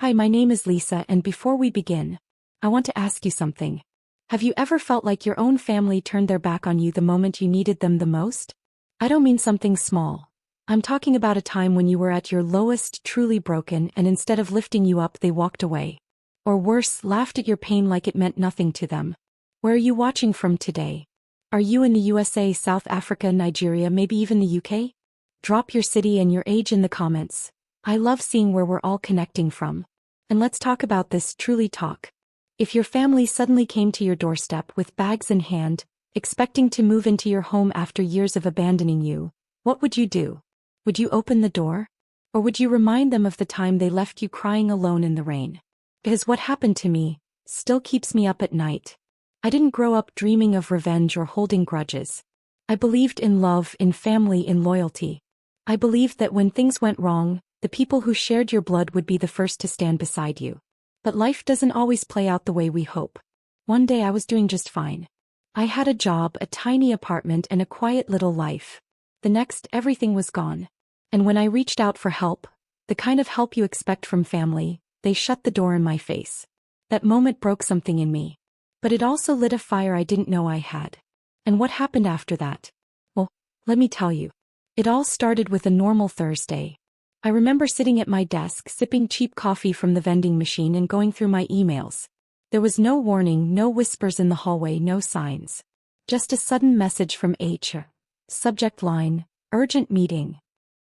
Hi, my name is Lisa, and before we begin, I want to ask you something. Have you ever felt like your own family turned their back on you the moment you needed them the most? I don't mean something small. I'm talking about a time when you were at your lowest, truly broken, and instead of lifting you up, they walked away. Or worse, laughed at your pain like it meant nothing to them. Where are you watching from today? Are you in the USA, South Africa, Nigeria, maybe even the UK? Drop your city and your age in the comments. I love seeing where we're all connecting from. And let's talk about this, truly talk. If your family suddenly came to your doorstep with bags in hand, expecting to move into your home after years of abandoning you, what would you do? Would you open the door? Or would you remind them of the time they left you crying alone in the rain? Because what happened to me still keeps me up at night. I didn't grow up dreaming of revenge or holding grudges. I believed in love, in family, in loyalty. I believed that when things went wrong, the people who shared your blood would be the first to stand beside you. But life doesn't always play out the way we hope. One day I was doing just fine. I had a job, a tiny apartment, and a quiet little life. The next, everything was gone. And when I reached out for help, the kind of help you expect from family, they shut the door in my face. That moment broke something in me. But it also lit a fire I didn't know I had. And what happened after that? Well, let me tell you. It all started with a normal Thursday. I remember sitting at my desk, sipping cheap coffee from the vending machine and going through my emails. There was no warning, no whispers in the hallway, no signs. Just a sudden message from HR. Subject line, urgent meeting.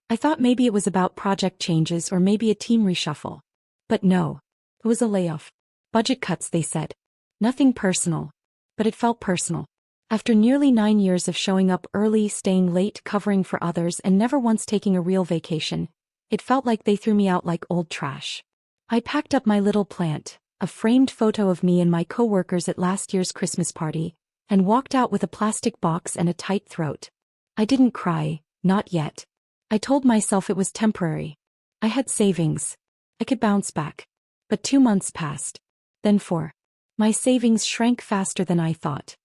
I thought maybe it was about project changes or maybe a team reshuffle. But no. It was a layoff. Budget cuts, they said. Nothing personal. But it felt personal. After nearly 9 years of showing up early, staying late, covering for others, and never once taking a real vacation, it felt like they threw me out like old trash. I packed up my little plant, a framed photo of me and my coworkers at last year's Christmas party, and walked out with a plastic box and a tight throat. I didn't cry, not yet. I told myself it was temporary. I had savings. I could bounce back. But 2 months passed. Then 4. My savings shrank faster than I thought.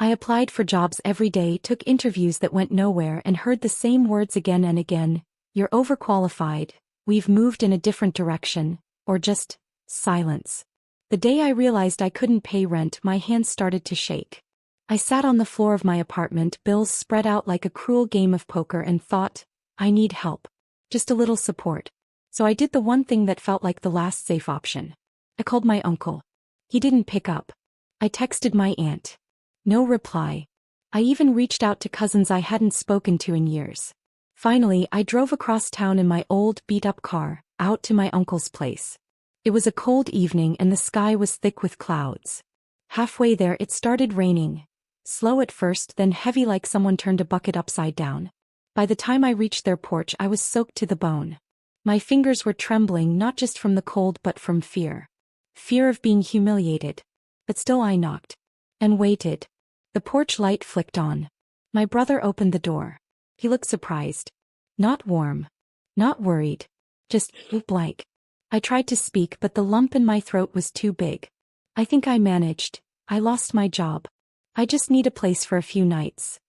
I applied for jobs every day, took interviews that went nowhere, and heard the same words again and again. You're overqualified, we've moved in a different direction, or just silence. The day I realized I couldn't pay rent, my hands started to shake. I sat on the floor of my apartment, bills spread out like a cruel game of poker, and thought, I need help. Just a little support. So I did the one thing that felt like the last safe option. I called my uncle. He didn't pick up. I texted my aunt. No reply. I even reached out to cousins I hadn't spoken to in years. Finally, I drove across town in my old, beat-up car, out to my uncle's place. It was a cold evening and the sky was thick with clouds. Halfway there it started raining. Slow at first, then heavy like someone turned a bucket upside down. By the time I reached their porch, I was soaked to the bone. My fingers were trembling, not just from the cold but from fear. Fear of being humiliated. But still I knocked. And waited. The porch light flicked on. My brother opened the door. He looked surprised. Not warm. Not worried. Just blank. I tried to speak, but the lump in my throat was too big. I think I managed. I lost my job. I just need a place for a few nights.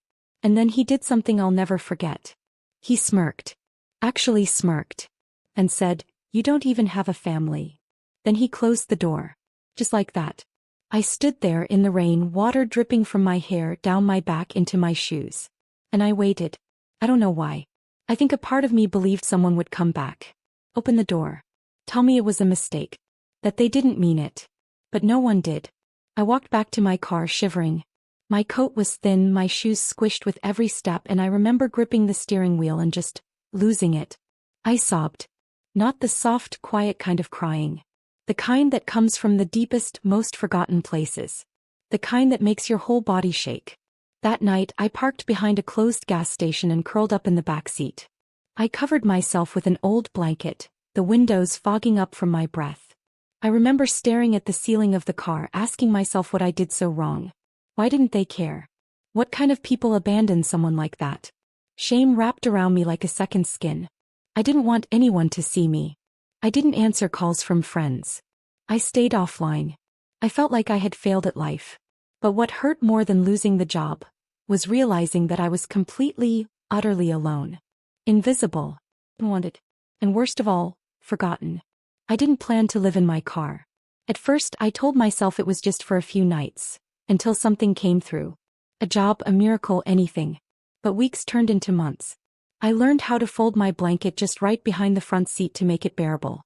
And then he did something I'll never forget. He smirked. Actually smirked. And said, "You don't even have a family." Then he closed the door. Just like that. I stood there in the rain, water dripping from my hair, down my back, into my shoes. And I waited. I don't know why. I think a part of me believed someone would come back. Open the door. Tell me it was a mistake. That they didn't mean it. But no one did. I walked back to my car shivering. My coat was thin, my shoes squished with every step, and I remember gripping the steering wheel and just losing it. I sobbed. Not the soft, quiet kind of crying. The kind that comes from the deepest, most forgotten places. The kind that makes your whole body shake. That night, I parked behind a closed gas station and curled up in the back seat. I covered myself with an old blanket, the windows fogging up from my breath. I remember staring at the ceiling of the car, asking myself what I did so wrong. Why didn't they care? What kind of people abandon someone like that? Shame wrapped around me like a second skin. I didn't want anyone to see me. I didn't answer calls from friends. I stayed offline. I felt like I had failed at life. But what hurt more than losing the job was realizing that I was completely, utterly alone. Invisible. Unwanted. And worst of all, forgotten. I didn't plan to live in my car. At first, I told myself it was just for a few nights, until something came through. A job, a miracle, anything. But weeks turned into months. I learned how to fold my blanket just right behind the front seat to make it bearable.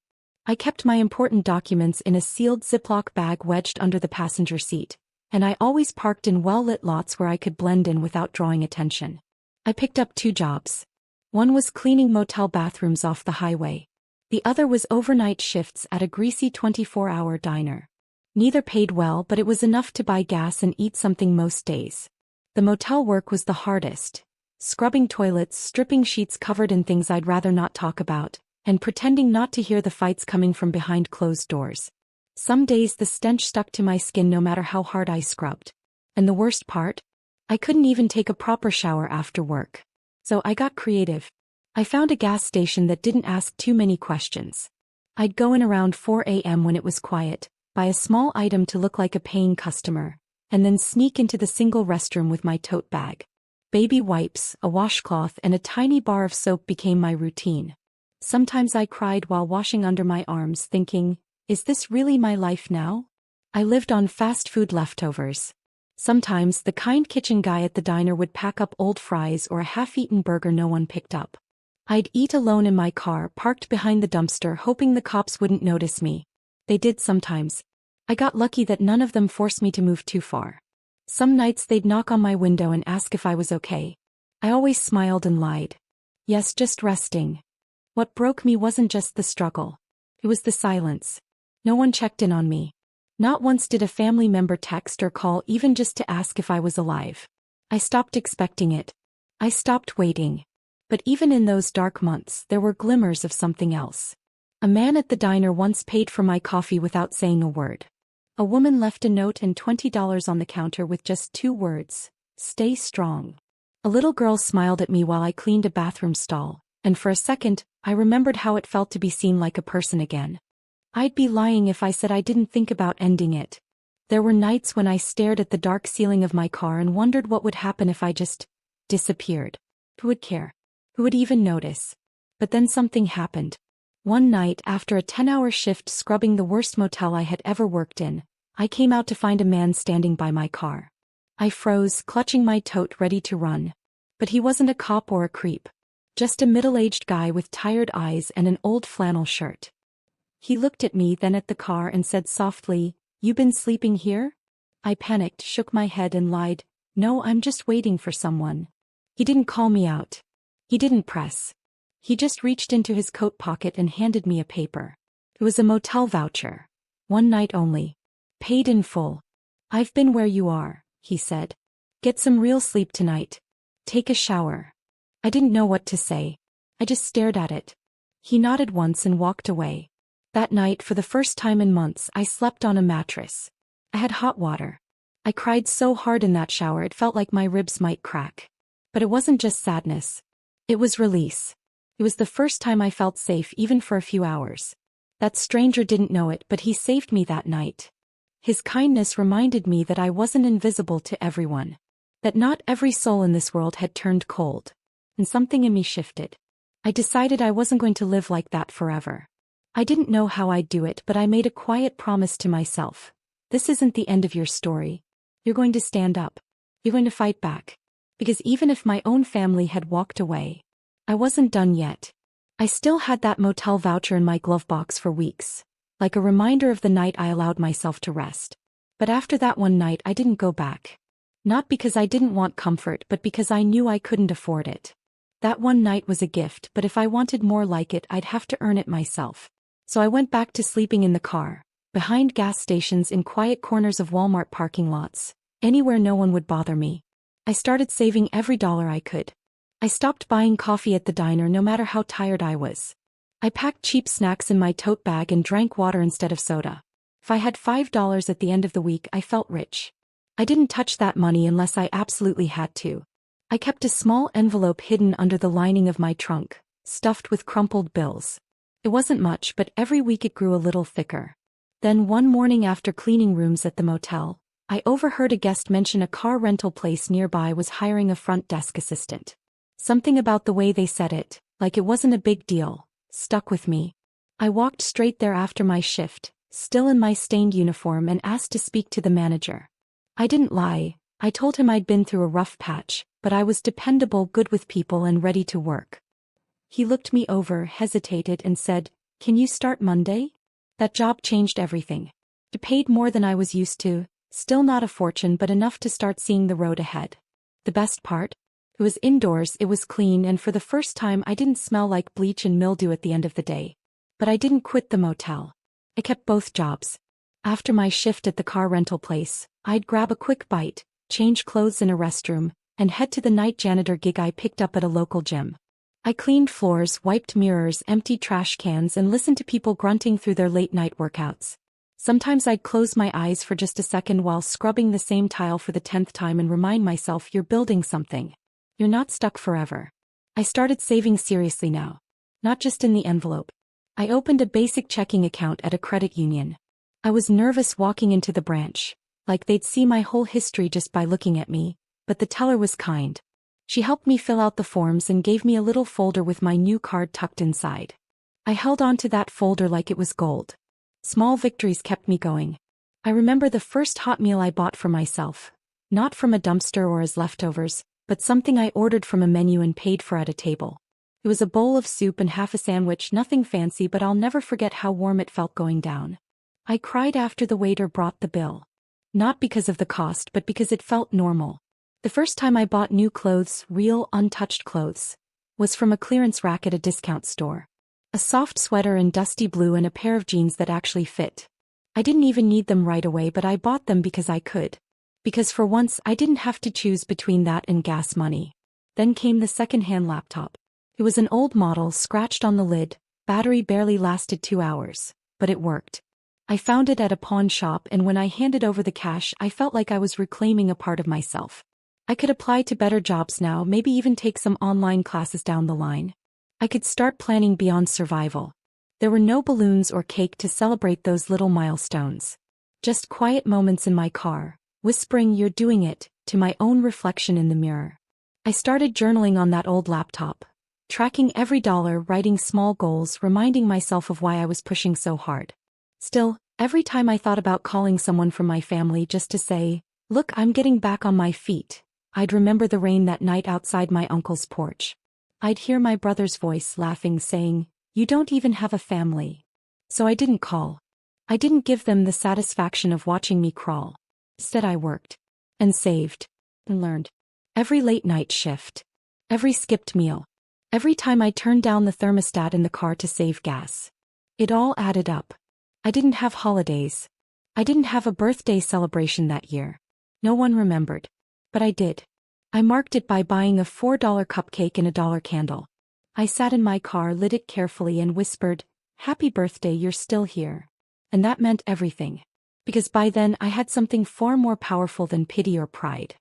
I kept my important documents in a sealed Ziploc bag wedged under the passenger seat, and I always parked in well-lit lots where I could blend in without drawing attention. I picked up 2 jobs. One was cleaning motel bathrooms off the highway. The other was overnight shifts at a greasy 24-hour diner. Neither paid well, but it was enough to buy gas and eat something most days. The motel work was the hardest. Scrubbing toilets, stripping sheets covered in things I'd rather not talk about, and pretending not to hear the fights coming from behind closed doors. Some days the stench stuck to my skin no matter how hard I scrubbed. And the worst part? I couldn't even take a proper shower after work. So I got creative. I found a gas station that didn't ask too many questions. I'd go in around 4 a.m. when it was quiet, buy a small item to look like a paying customer, and then sneak into the single restroom with my tote bag. Baby wipes, a washcloth, and a tiny bar of soap became my routine. Sometimes I cried while washing under my arms, thinking, is this really my life now? I lived on fast food leftovers. Sometimes the kind kitchen guy at the diner would pack up old fries or a half-eaten burger no one picked up. I'd eat alone in my car, parked behind the dumpster, hoping the cops wouldn't notice me. They did sometimes. I got lucky that none of them forced me to move too far. Some nights they'd knock on my window and ask if I was okay. I always smiled and lied. Yes, just resting. What broke me wasn't just the struggle. It was the silence. No one checked in on me. Not once did a family member text or call, even just to ask if I was alive. I stopped expecting it. I stopped waiting. But even in those dark months, there were glimmers of something else. A man at the diner once paid for my coffee without saying a word. A woman left a note and $20 on the counter with just 2 words, "Stay strong." A little girl smiled at me while I cleaned a bathroom stall, and for a second, I remembered how it felt to be seen like a person again. I'd be lying if I said I didn't think about ending it. There were nights when I stared at the dark ceiling of my car and wondered what would happen if I just disappeared. Who would care? Who would even notice? But then something happened. One night, after a 10-hour shift scrubbing the worst motel I had ever worked in, I came out to find a man standing by my car. I froze, clutching my tote ready to run. But he wasn't a cop or a creep. Just a middle-aged guy with tired eyes and an old flannel shirt. He looked at me, then at the car, and said softly, "You been sleeping here?" I panicked, shook my head and lied, "No, I'm just waiting for someone." He didn't call me out. He didn't press. He just reached into his coat pocket and handed me a paper. It was a motel voucher. 1 night only. Paid in full. "I've been where you are," he said. "Get some real sleep tonight. Take a shower." I didn't know what to say. I just stared at it. He nodded once and walked away. That night, for the first time in months, I slept on a mattress. I had hot water. I cried so hard in that shower it felt like my ribs might crack. But it wasn't just sadness. It was release. It was the first time I felt safe even for a few hours. That stranger didn't know it, but he saved me that night. His kindness reminded me that I wasn't invisible to everyone. That not every soul in this world had turned cold. And something in me shifted. I decided I wasn't going to live like that forever. I didn't know how I'd do it, but I made a quiet promise to myself. This isn't the end of your story. You're going to stand up. You're going to fight back. Because even if my own family had walked away, I wasn't done yet. I still had that motel voucher in my glove box for weeks, like a reminder of the night I allowed myself to rest. But after that one night, I didn't go back. Not because I didn't want comfort, but because I knew I couldn't afford it. That one night was a gift, but if I wanted more like it, I'd have to earn it myself. So I went back to sleeping in the car, behind gas stations, in quiet corners of Walmart parking lots, anywhere no one would bother me. I started saving every dollar I could. I stopped buying coffee at the diner no matter how tired I was. I packed cheap snacks in my tote bag and drank water instead of soda. If I had $5 at the end of the week, I felt rich. I didn't touch that money unless I absolutely had to. I kept a small envelope hidden under the lining of my trunk, stuffed with crumpled bills. It wasn't much, but every week it grew a little thicker. Then one morning after cleaning rooms at the motel, I overheard a guest mention a car rental place nearby was hiring a front desk assistant. Something about the way they said it, like it wasn't a big deal, stuck with me. I walked straight there after my shift, still in my stained uniform, and asked to speak to the manager. I didn't lie. I told him I'd been through a rough patch, but I was dependable, good with people, and ready to work. He looked me over, hesitated, and said, "Can you start Monday?" That job changed everything. It paid more than I was used to, still not a fortune, but enough to start seeing the road ahead. The best part? It was indoors, it was clean, and for the first time I didn't smell like bleach and mildew at the end of the day. But I didn't quit the motel. I kept both jobs. After my shift at the car rental place, I'd grab a quick bite, change clothes in a restroom, and head to the night janitor gig I picked up at a local gym. I cleaned floors, wiped mirrors, emptied trash cans, and listened to people grunting through their late-night workouts. Sometimes I'd close my eyes for just a second while scrubbing the same tile for the 10th time and remind myself, you're building something. You're not stuck forever. I started saving seriously now. Not just in the envelope. I opened a basic checking account at a credit union. I was nervous walking into the branch, like they'd see my whole history just by looking at me, but the teller was kind. She helped me fill out the forms and gave me a little folder with my new card tucked inside. I held on to that folder like it was gold. Small victories kept me going. I remember the first hot meal I bought for myself. Not from a dumpster or as leftovers, but something I ordered from a menu and paid for at a table. It was a bowl of soup and half a sandwich, nothing fancy, but I'll never forget how warm it felt going down. I cried after the waiter brought the bill. Not because of the cost, but because it felt normal. The first time I bought new clothes, real, untouched clothes, was from a clearance rack at a discount store. A soft sweater in dusty blue and a pair of jeans that actually fit. I didn't even need them right away, but I bought them because I could. Because for once I didn't have to choose between that and gas money. Then came the second-hand laptop. It was an old model, scratched on the lid, battery barely lasted 2 hours, but it worked. I found it at a pawn shop, and when I handed over the cash I felt like I was reclaiming a part of myself. I could apply to better jobs now, maybe even take some online classes down the line. I could start planning beyond survival. There were no balloons or cake to celebrate those little milestones. Just quiet moments in my car, whispering "you're doing it" to my own reflection in the mirror. I started journaling on that old laptop, tracking every dollar, writing small goals, reminding myself of why I was pushing so hard. Still, every time I thought about calling someone from my family just to say, "Look, I'm getting back on my feet," I'd remember the rain that night outside my uncle's porch. I'd hear my brother's voice laughing, saying, "You don't even have a family." So I didn't call. I didn't give them the satisfaction of watching me crawl. Instead I worked. And saved. And learned. Every late night shift. Every skipped meal. Every time I turned down the thermostat in the car to save gas. It all added up. I didn't have holidays. I didn't have a birthday celebration that year. No one remembered. But I did. I marked it by buying a $4 cupcake and a $1 candle. I sat in my car, lit it carefully, and whispered, "Happy birthday, you're still here." And that meant everything. Because by then I had something far more powerful than pity or pride.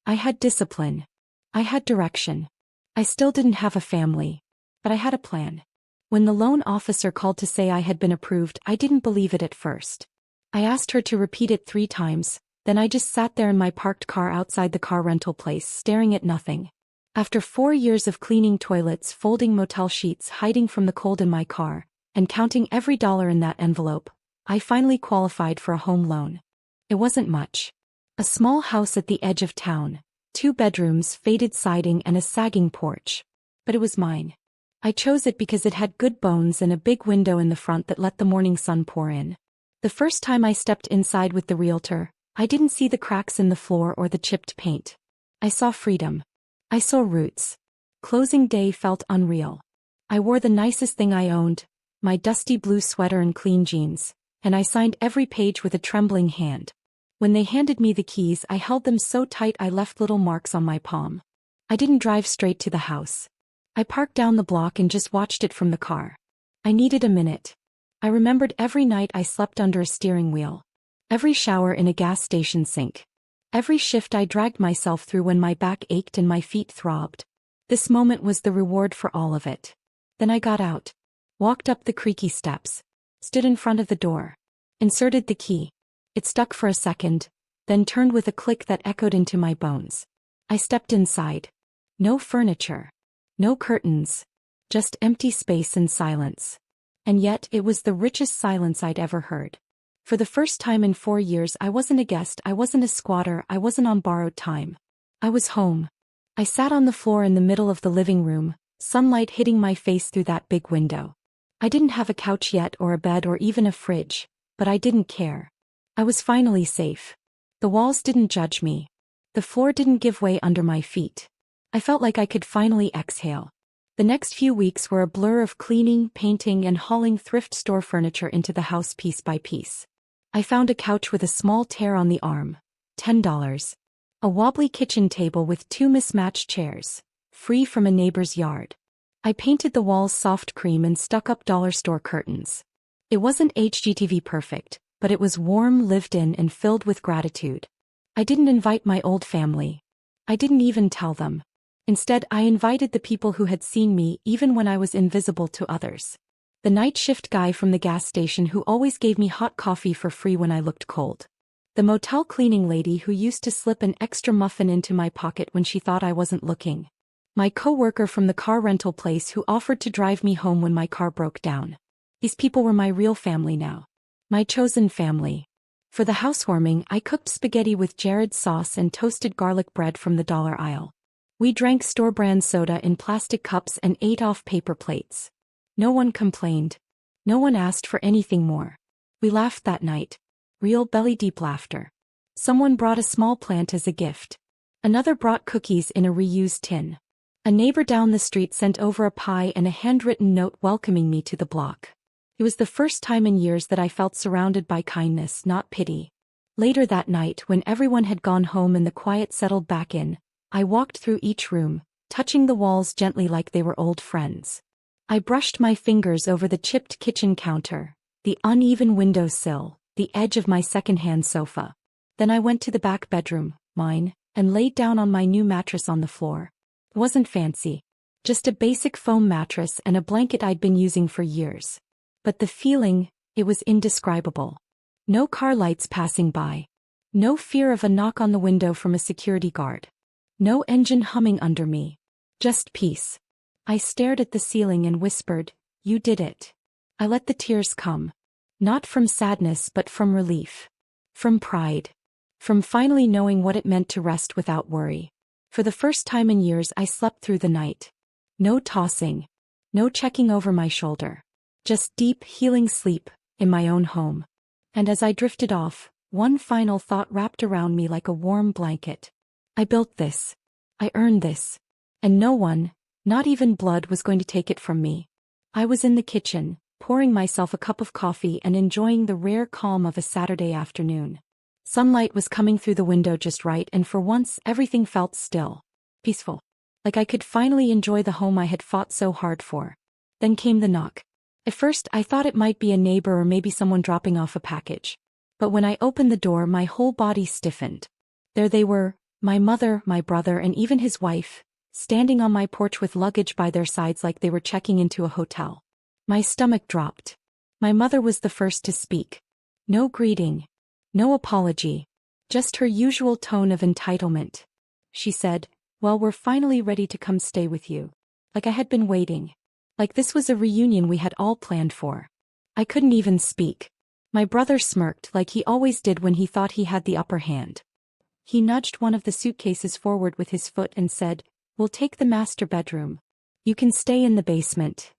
I had discipline. I had direction. I still didn't have a family. But I had a plan. When the loan officer called to say I had been approved, I didn't believe it at first. I asked her to repeat it 3 times. Then I just sat there in my parked car outside the car rental place, staring at nothing. After 4 years of cleaning toilets, folding motel sheets, hiding from the cold in my car, and counting every dollar in that envelope, I finally qualified for a home loan. It wasn't much. A small house at the edge of town, 2 bedrooms, faded siding, and a sagging porch. But it was mine. I chose it because it had good bones and a big window in the front that let the morning sun pour in. The first time I stepped inside with the realtor, I didn't see the cracks in the floor or the chipped paint. I saw freedom. I saw roots. Closing day felt unreal. I wore the nicest thing I owned, my dusty blue sweater and clean jeans, and I signed every page with a trembling hand. When they handed me the keys, I held them so tight I left little marks on my palm. I didn't drive straight to the house. I parked down the block and just watched it from the car. I needed a minute. I remembered every night I slept under a steering wheel. Every shower in a gas station sink. Every shift I dragged myself through when my back ached and my feet throbbed. This moment was the reward for all of it. Then I got out. Walked up the creaky steps. Stood in front of the door. Inserted the key. It stuck for a second, then turned with a click that echoed into my bones. I stepped inside. No furniture. No curtains. Just empty space and silence. And yet, it was the richest silence I'd ever heard. For the first time in 4 years, I wasn't a guest, I wasn't a squatter, I wasn't on borrowed time. I was home. I sat on the floor in the middle of the living room, sunlight hitting my face through that big window. I didn't have a couch yet or a bed or even a fridge, but I didn't care. I was finally safe. The walls didn't judge me. The floor didn't give way under my feet. I felt like I could finally exhale. The next few weeks were a blur of cleaning, painting, and hauling thrift store furniture into the house piece by piece. I found a couch with a small tear on the arm, $10. A wobbly kitchen table with 2 mismatched chairs, free from a neighbor's yard. I painted the walls soft cream and stuck up dollar store curtains. It wasn't HGTV perfect, but it was warm, lived in, and filled with gratitude. I didn't invite my old family. I didn't even tell them. Instead, I invited the people who had seen me even when I was invisible to others. The night shift guy from the gas station who always gave me hot coffee for free when I looked cold. The motel cleaning lady who used to slip an extra muffin into my pocket when she thought I wasn't looking. My co-worker from the car rental place who offered to drive me home when my car broke down. These people were my real family now. My chosen family. For the housewarming, I cooked spaghetti with Jared's sauce and toasted garlic bread from the dollar aisle. We drank store-brand soda in plastic cups and ate off paper plates. No one complained. No one asked for anything more. We laughed that night. Real belly-deep laughter. Someone brought a small plant as a gift. Another brought cookies in a reused tin. A neighbor down the street sent over a pie and a handwritten note welcoming me to the block. It was the first time in years that I felt surrounded by kindness, not pity. Later that night, when everyone had gone home and the quiet settled back in, I walked through each room, touching the walls gently like they were old friends. I brushed my fingers over the chipped kitchen counter, the uneven windowsill, the edge of my second-hand sofa. Then I went to the back bedroom, mine, and laid down on my new mattress on the floor. It wasn't fancy. Just a basic foam mattress and a blanket I'd been using for years. But the feeling, it was indescribable. No car lights passing by. No fear of a knock on the window from a security guard. No engine humming under me. Just peace. I stared at the ceiling and whispered, "You did it." I let the tears come. Not from sadness but from relief. From pride. From finally knowing what it meant to rest without worry. For the first time in years I slept through the night. No tossing. No checking over my shoulder. Just deep, healing sleep, in my own home. And as I drifted off, one final thought wrapped around me like a warm blanket. I built this. I earned this. And no one, not even blood, was going to take it from me. I was in the kitchen, pouring myself a cup of coffee and enjoying the rare calm of a Saturday afternoon. Sunlight was coming through the window just right, and for once everything felt still. Peaceful. Like I could finally enjoy the home I had fought so hard for. Then came the knock. At first I thought it might be a neighbor or maybe someone dropping off a package. But when I opened the door, my whole body stiffened. There they were, my mother, my brother, and even his wife, standing on my porch with luggage by their sides like they were checking into a hotel. My stomach dropped. My mother was the first to speak. No greeting. No apology. Just her usual tone of entitlement. She said, "Well, we're finally ready to come stay with you." Like I had been waiting. Like this was a reunion we had all planned for. I couldn't even speak. My brother smirked like he always did when he thought he had the upper hand. He nudged one of the suitcases forward with his foot and said, "We'll take the master bedroom. You can stay in the basement."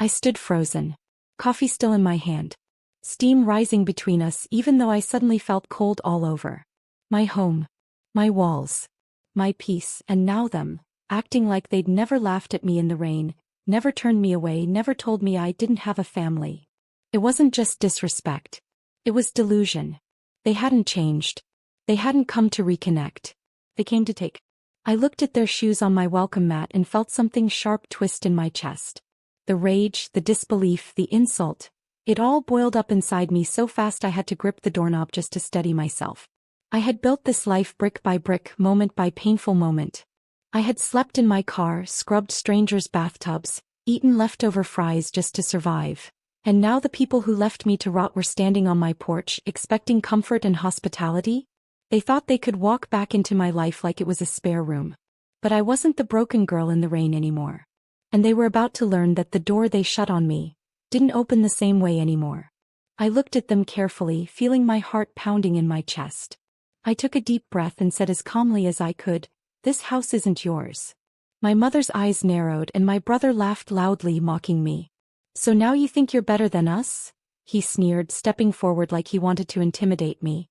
I stood frozen. Coffee still in my hand. Steam rising between us even though I suddenly felt cold all over. My home. My walls. My peace, and now them, acting like they'd never laughed at me in the rain, never turned me away, never told me I didn't have a family. It wasn't just disrespect. It was delusion. They hadn't changed. They hadn't come to reconnect. They came to take. I looked at their shoes on my welcome mat and felt something sharp twist in my chest. The rage, the disbelief, the insult. It all boiled up inside me so fast I had to grip the doorknob just to steady myself. I had built this life brick by brick, moment by painful moment. I had slept in my car, scrubbed strangers' bathtubs, eaten leftover fries just to survive. And now the people who left me to rot were standing on my porch, expecting comfort and hospitality? They thought they could walk back into my life like it was a spare room. But I wasn't the broken girl in the rain anymore. And they were about to learn that the door they shut on me didn't open the same way anymore. I looked at them carefully, feeling my heart pounding in my chest. I took a deep breath and said as calmly as I could, "This house isn't yours." My mother's eyes narrowed and my brother laughed loudly, mocking me. "So now you think you're better than us?" he sneered, stepping forward like he wanted to intimidate me.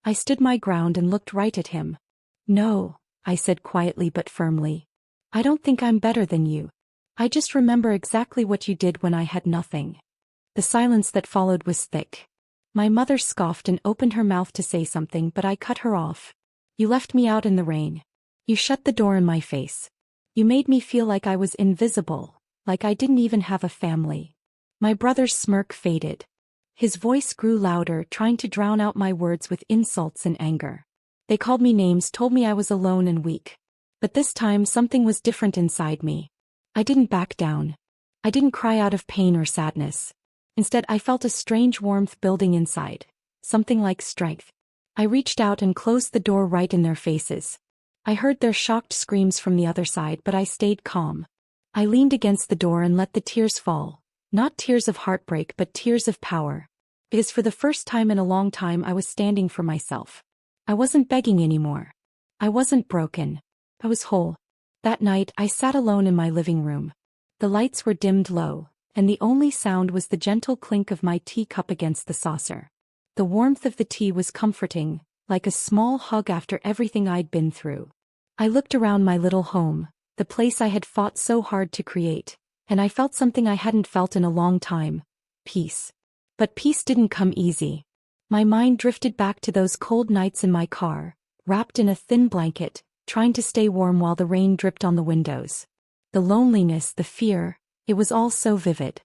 I stood my ground and looked right at him. "No," I said quietly but firmly. "I don't think I'm better than you. I just remember exactly what you did when I had nothing." The silence that followed was thick. My mother scoffed and opened her mouth to say something, but I cut her off. "You left me out in the rain. You shut the door in my face. You made me feel like I was invisible, like I didn't even have a family." My brother's smirk faded. His voice grew louder, trying to drown out my words with insults and anger. "They called me names, told me I was alone and weak. But this time something was different inside me. I didn't back down. I didn't cry out of pain or sadness. Instead, I felt a strange warmth building inside, something like strength. I reached out and closed the door right in their faces. I heard their shocked screams from the other side, but I stayed calm. I leaned against the door and let the tears fall, not tears of heartbreak but tears of power. Because for the first time in a long time I was standing for myself. I wasn't begging anymore. I wasn't broken. I was whole. That night I sat alone in my living room. The lights were dimmed low, and the only sound was the gentle clink of my teacup against the saucer. The warmth of the tea was comforting, like a small hug after everything I'd been through. I looked around my little home, the place I had fought so hard to create, and I felt something I hadn't felt in a long time: peace. But peace didn't come easy. My mind drifted back to those cold nights in my car, wrapped in a thin blanket, trying to stay warm while the rain dripped on the windows. The loneliness, the fear, it was all so vivid.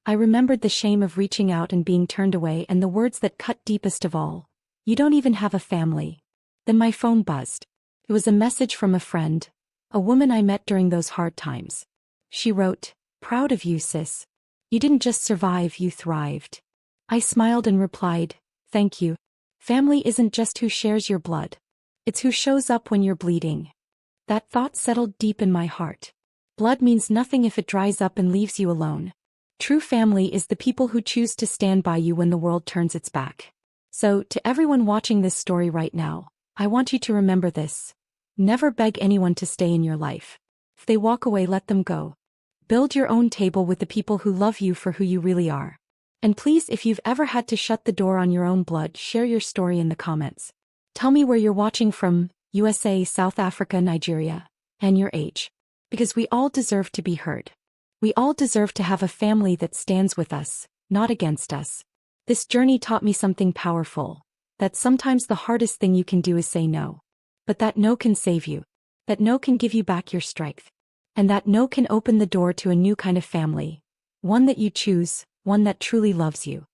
I remembered the shame of reaching out and being turned away, and the words that cut deepest of all: "You don't even have a family." Then my phone buzzed. It was a message from a friend, a woman I met during those hard times. She wrote, "Proud of you, sis. You didn't just survive, you thrived." I smiled and replied, "Thank you. Family isn't just who shares your blood. It's who shows up when you're bleeding." That thought settled deep in my heart. Blood means nothing if it dries up and leaves you alone. True family is the people who choose to stand by you when the world turns its back. So, to everyone watching this story right now, I want you to remember this. Never beg anyone to stay in your life. If they walk away, let them go. Build your own table with the people who love you for who you really are. And please, if you've ever had to shut the door on your own blood, share your story in the comments. Tell me where you're watching from: USA, South Africa, Nigeria, and your age. Because we all deserve to be heard. We all deserve to have a family that stands with us, not against us. This journey taught me something powerful: that sometimes the hardest thing you can do is say no. But that no can save you. That no can give you back your strength. And that no can open the door to a new kind of family. One that you choose, one that truly loves you.